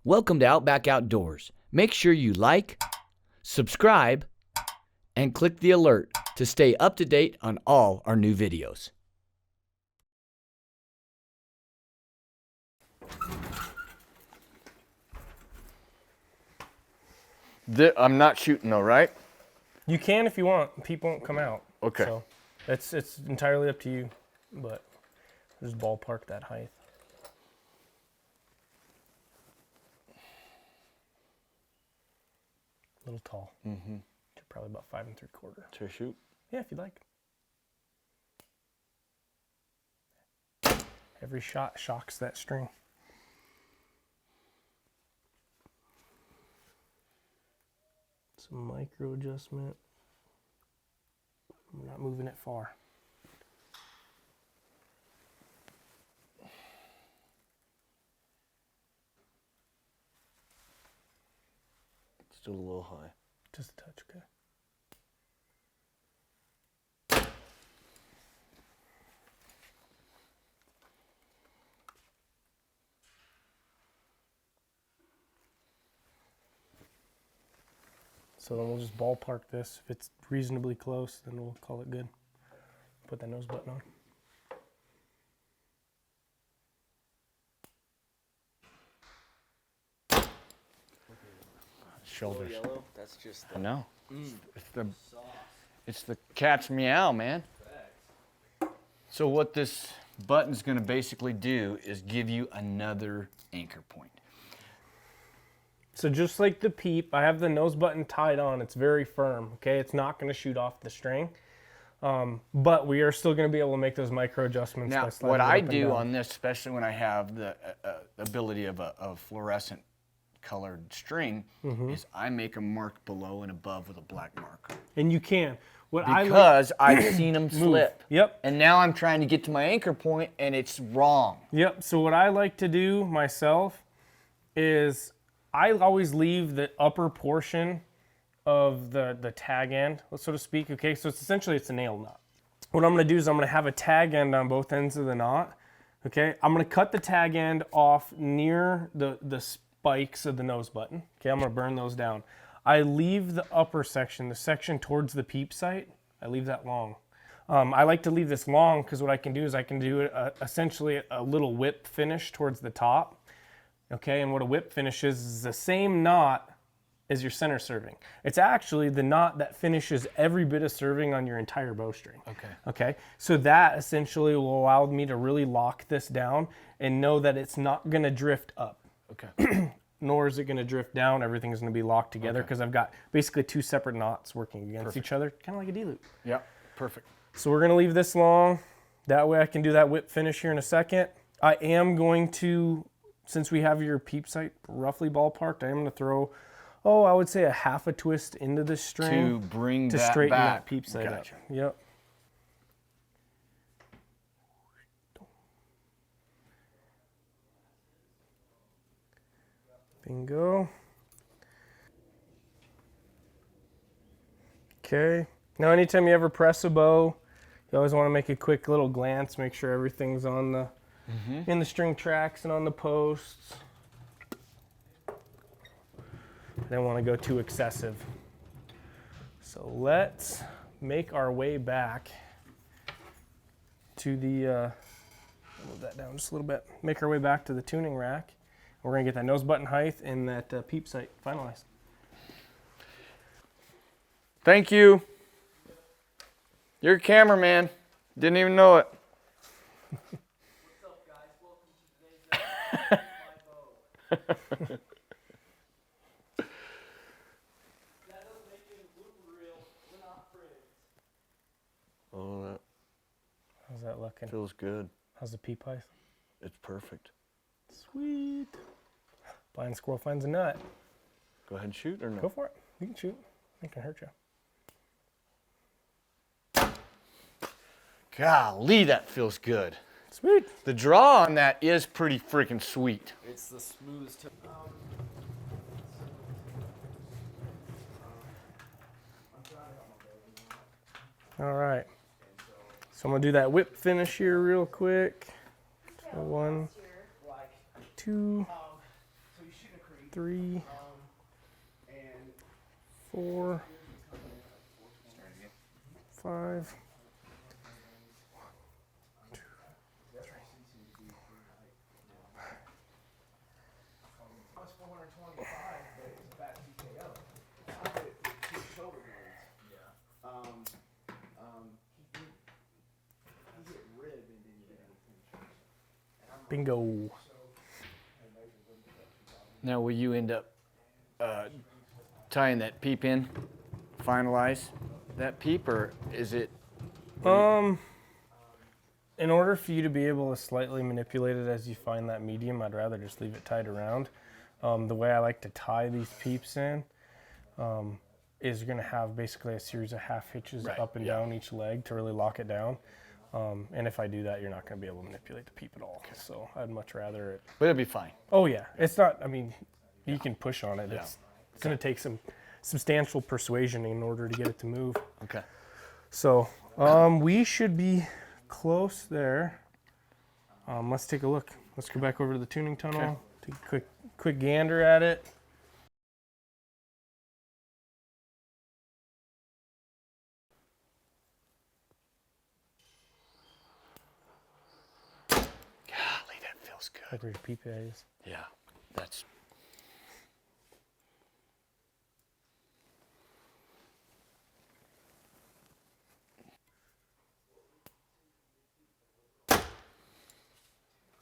Welcome to Outback Outdoors. Make sure you like, subscribe, and click the alert to stay up to date on all our new videos. I'm not shooting though, right? You can if you want. Peep won't come out. Okay. So it's entirely up to you, but just ballpark that height. A little tall. Mm-hmm. You're probably about 5 3/4. To shoot? Yeah, if you'd like. Every shot shocks that string. Some micro adjustment. I'm not moving it far. Still a little high. Just a touch, okay. So then we'll just ballpark this. If it's reasonably close, then we'll call it good. Put that nose button on. Shoulders. Yellow, that's just I know. It's the cat's meow, man. So what this button's going to basically do is give you another anchor point. So just like the Peep, I have the nose button tied on. It's very firm, okay? It's not going to shoot off the string. But we are still going to be able to make those micro adjustments. Now, what I do on this, especially when I have the ability of a fluorescent colored string, is I make a mark below and above with a black marker. And you can. Because I've seen them slip. Yep. And now I'm trying to get to my anchor point and it's wrong. Yep. So what I like to do myself is I always leave the upper portion of the tag end, so to speak. Okay, so it's a nail knot. What I'm going to do is I'm going to have a tag end on both ends of the knot. Okay, I'm going to cut the tag end off near the spikes of the nose button. Okay, I'm going to burn those down. I leave the upper section, the section towards the Peep Sight, I leave that long. I like to leave this long because what I can do is I can do essentially a little whip finish towards the top. Okay, and what a whip finish is the same knot as your center serving. It's actually the knot that finishes every bit of serving on your entire bowstring. Okay. Okay, so that essentially will allow me to really lock this down and know that it's not going to drift up. Okay. Nor is it going to drift down. Everything's going to be locked together because I've got basically two separate knots working against each other, kind of like a D-loop. Yeah, perfect. So we're going to leave this long. That way I can do that whip finish here in a second. I am going to, since we have your Peep Sight roughly ballparked, I am going to throw, I would say a half a twist into this string To bring to that straighten back. that Peep Sight Gotcha. up. Yep. Bingo. Okay. Now anytime you ever press a bow, you always want to make a quick little glance, make sure everything's on the in the string tracks and on the posts. I don't want to go too excessive. So let's make our way back to the move that down just a little bit. Make our way back to the tuning rack. We're going to get that nose button height and that Peep Sight finalized. Thank you. You're a cameraman. Didn't even know it. What's up, guys? Welcome to today's episode of My Bow. That doesn't make it a blooper reel. We're not friends. Oh, that How's that looking? feels good. How's the Peep height? It's perfect. Sweet. Blind squirrel finds a nut. Go ahead and shoot or no? Go for it. You can shoot. It can hurt you. Golly, that feels good. Sweet. The draw on that is pretty freaking sweet. It's the smoothest tip. All right. So I'm going to do that whip finish here real quick. So 1, 2, 3, 4, 5. Bingo. Now, will you end up tying that peep in, finalize that peep, or is it? In order for you to be able to slightly manipulate it as you find that medium, I'd rather just leave it tied around. The way I like to tie these peeps in is you're going to have basically a series of half hitches up and down each leg to really lock it down. And if I do that, you're not going to be able to manipulate the peep at all. Okay. So I'd much rather it. But it'll be fine. Oh yeah, it's not. I mean, you can push on it. Yeah. It's going to take some substantial persuasion in order to get it to move. Okay. So we should be close there. Let's take a look. Let's go back over to the tuning tunnel. Okay. Take a quick gander at it. Good. Like where your peep is. Yeah, that's.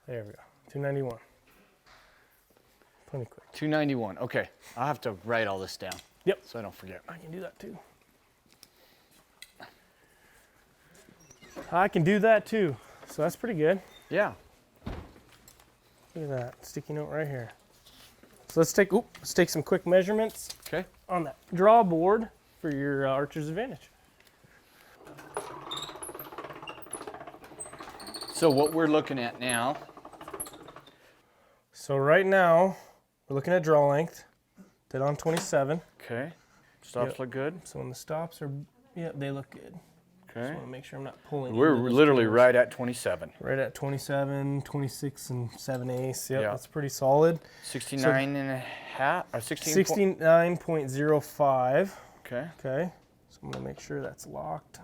There we go. 291. Plenty quick. 291. Okay, I'll have to write all this down. Yep. So I don't forget. I can do that too. I can do that too. So that's pretty good. Yeah. Look at that sticky note right here. So let's take some quick measurements. Okay. On that draw board for your archer's advantage. So what we're looking at now. So right now we're looking at draw length. Dead on 27. Okay. Stops look good. So when the stops are, they look good. Okay. Just want to make sure I'm not pulling. We're literally right at 27. Right at 27, 26 and 7/8. Yep, that's pretty solid. 69 and a half, or 69.05. Okay. Okay. So I'm going to make sure that's locked.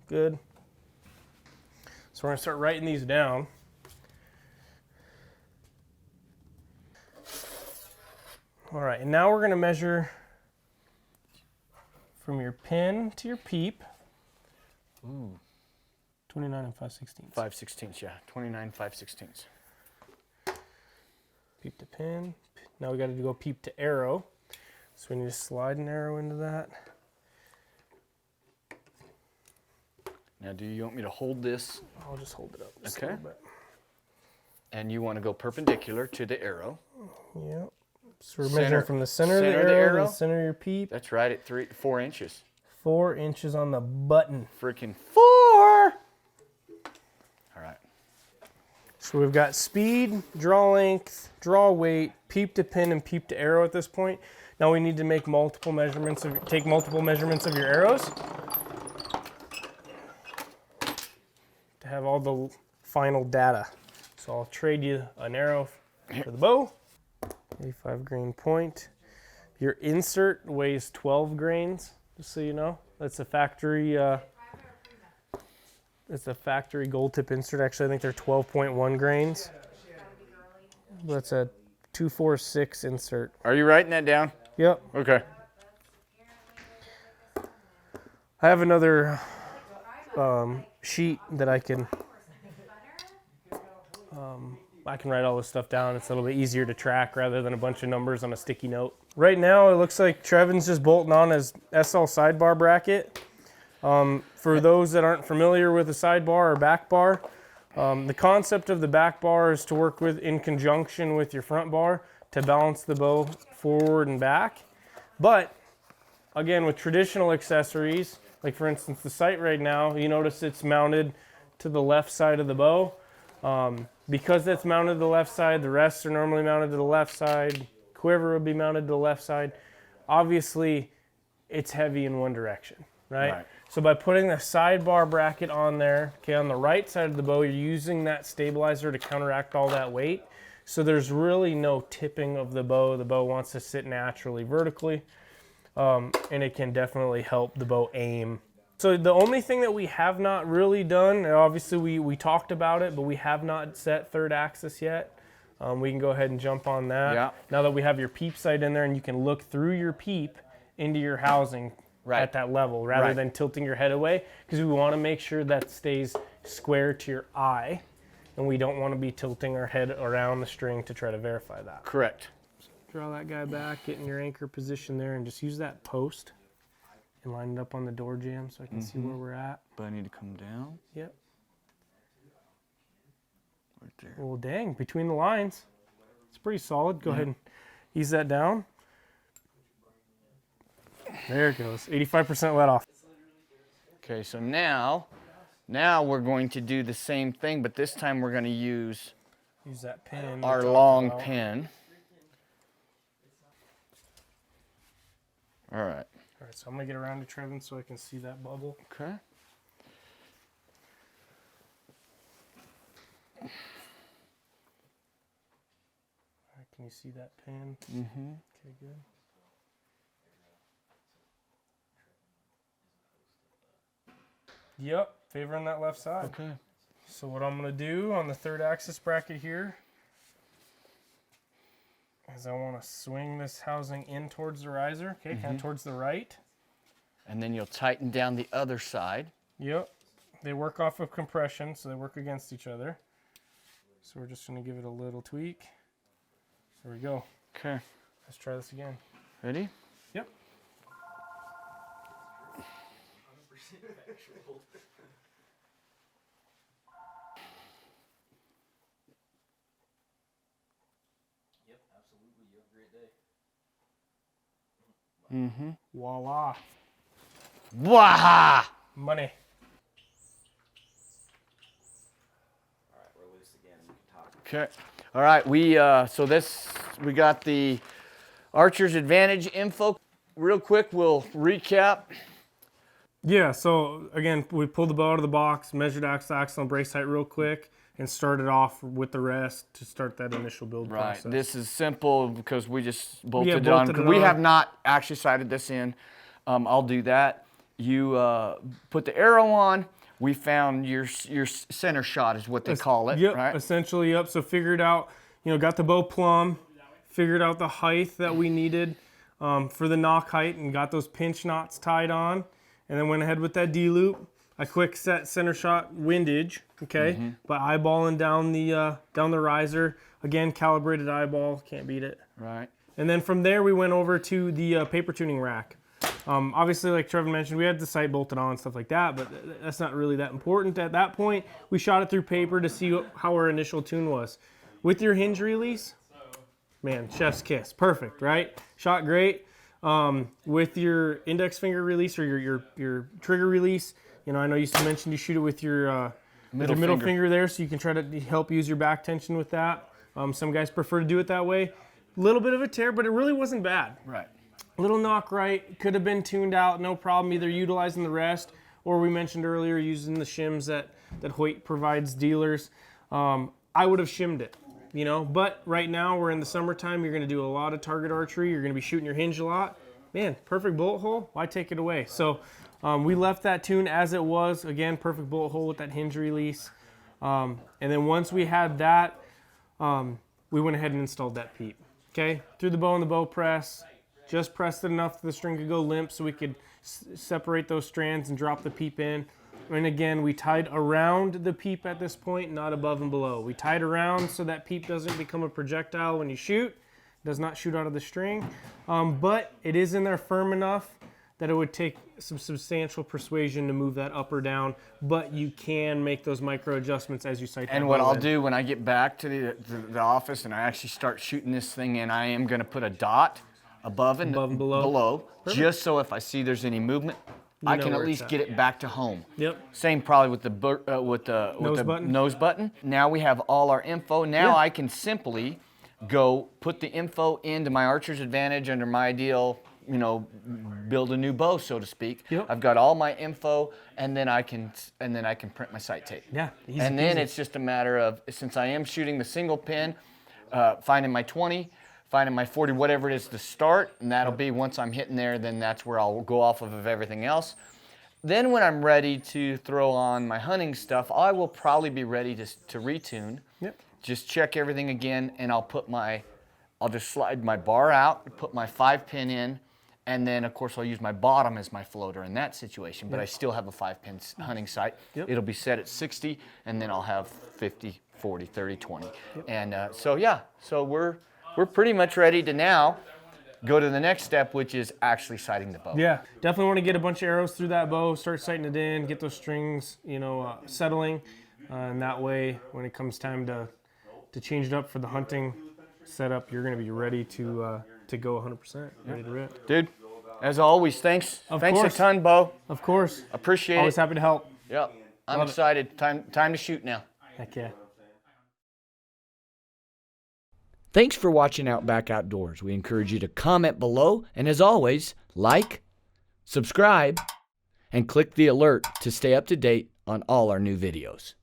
Good. So we're going to start writing these down. All right, and now we're going to measure from your pin to your peep. Ooh. 29 and 5/16. 5/16, yeah. 29 5/16. Peep to pin. Now we got to go peep to arrow. So we need to slide an arrow into that. Now, do you want me to hold this? I'll just hold it up just okay. a little bit. And you want to go perpendicular to the arrow. Yep. So we're measuring from the center of the arrow to the center of your peep. That's right at 4 inches. 4 inches on the button. Freaking 4! All right. So we've got speed, draw length, draw weight, peep to pin, and peep to arrow at this point. Now we need to make multiple measurements take multiple measurements of your arrows to have all the final data. So I'll trade you an arrow for the bow. 85 grain point. Your insert weighs 12 grains. Just so you know, that's a factory. It's a factory gold tip insert. Actually, I think they're 12.1 grains. That's a 246 insert. Are you writing that down? Yep. Okay. I have another sheet that I can write all this stuff down. It's a little bit easier to track rather than a bunch of numbers on a sticky note. Right now, it looks like Trevon's just bolting on his SL sidebar bracket. For those that aren't familiar with a sidebar or back bar, the concept of the back bar is to work with in conjunction with your front bar to balance the bow forward and back. But again, with traditional accessories, like for instance the sight right now, you notice it's mounted to the left side of the bow. Because that's mounted to the left side, the rests are normally mounted to the left side, quiver would be mounted to the left side. Obviously, it's heavy in one direction, right? So by putting the sidebar bracket on there, okay, on the right side of the bow, you're using that stabilizer to counteract all that weight. So there's really no tipping of the bow. The bow wants to sit naturally vertically, and it can definitely help the bow aim. So the only thing that we have not really done, and obviously we talked about it, but we have not set third axis yet. We can go ahead and jump on that. Yeah. Now that we have your peep sight in there and you can look through your peep into your housing at that level rather than tilting your head away, because we want to make sure that stays square to your eye, and we don't want to be tilting our head around the string to try to verify that. Correct. So draw that guy back, get in your anchor position there, and just use that post and line it up on the door jamb so I can see where we're at. But I need to come down. Yep. Right there. Well, dang, between the lines. It's pretty solid. Go ahead and ease that down. There it goes. 85% let off. Okay, so now we're going to do the same thing, but this time we're going to use that pin. our long pin. All right. All right, so I'm going to get around to Trevon so I can see that bubble. Okay. All right, can you see that pin? Mm-hmm. Okay, good. Yep, favoring that left side. Okay. So what I'm going to do on the third axis bracket here is I want to swing this housing in towards the riser, okay, kind of towards the right. And then you'll tighten down the other side. Yep. They work off of compression, so they work against each other. So we're just going to give it a little tweak. There we go. Okay. Let's try this again. Ready? Yep. Yep, absolutely. You have a great day. Mm-hmm. Voila. Waha! Money. All right, we're loose again. We can talk. Okay. All right. We got the Archer's Advantage info. Real quick, we'll recap. Yeah, so again, we pulled the bow out of the box, measured axle and brace height real quick, and started off with the rest to start that initial build process. Right. This is simple because we just bolted it bolted on. it We on. have not actually sighted this in. I'll do that. You put the arrow on. We found your center shot is what they call it, Yep, right? essentially, yep. So figured out, got the bow plumb, figured out the height that we needed for the knock height, and got those pinch knots tied on, and then went ahead with that D-loop. A quick set center shot windage, okay, by eyeballing down the riser. Again, calibrated eyeball, can't beat it. Right. And then from there, we went over to the paper tuning rack. Obviously, like Trevon mentioned, we had the sight bolted on and stuff like that, but that's not really that important at that point. We shot it through paper to see how our initial tune was. With your hinge release, man, chef's kiss. Perfect, right? Shot great. With your index finger release or your trigger release, I know you mentioned you shoot it with your middle finger there, so you can try to help use your back tension with that. Some guys prefer to do it that way. A little bit of a tear, but it really wasn't bad. Right. Little knock right, could have been tuned out, no problem, either utilizing the rest or we mentioned earlier using the shims that Hoyt provides dealers. I would have shimmed it, but right now we're in the summertime, you're gonna do a lot of target archery, you're gonna be shooting your hinge a lot. Man, perfect bullet hole, why take it away? So we left that tune as it was, again, perfect bullet hole with that hinge release. And then once we had that, we went ahead and installed that peep. Okay, threw the bow in the bow press, just pressed it enough that the string could go limp so we could separate those strands and drop the peep in. And again, we tied around the peep at this point, not above and below. We tied around so that peep doesn't become a projectile when you shoot, does not shoot out of the string, but it is in there firm enough that it would take some substantial persuasion to move that up or down, but you can make those micro adjustments as you sight that And what bow I'll in. do when I get back to the office and I actually start shooting this thing in, I am going to put a dot above and below just so if I see there's any movement, I can at least get it back to home. Yep. Same probably with the nose button. Now we have all our info. Now I can simply go put the info into my Archer's Advantage under my ideal, build a new bow, so to speak. Yep. I've got all my info, and then I can print my sight tape. Yeah, easy And then peasy. it's just a matter of, since I am shooting the single pin, finding my 20, finding my 40, whatever it is to start, and that'll be once I'm hitting there, then that's where I'll go off of everything else. Then when I'm ready to throw on my hunting stuff, I will probably be ready to retune. Yep. Just check everything again, and I'll just slide my bar out, put my 5-pin in, and then of course I'll use my bottom as my floater in that situation, but I still have a 5-pin hunting sight. Yep. It'll be set at 60, and then I'll have 50, 40, 30, 20. Yep. And so we're pretty much ready to now go to the next step, which is actually sighting the bow. Yeah, definitely want to get a bunch of arrows through that bow, start sighting it in, get those strings, settling, and that way when it comes time to change it up for the hunting setup, you're going to be ready to go 100%, ready to rip. Dude, as always, thanks Of a course. ton, Beau. Of course. Appreciate Always it. happy to help. Yep, I'm Love it. excited. Time to shoot now. Heck yeah. Thanks for watching Outback Outdoors. We encourage you to comment below, and as always, like, subscribe, and click the alert to stay up to date on all our new videos.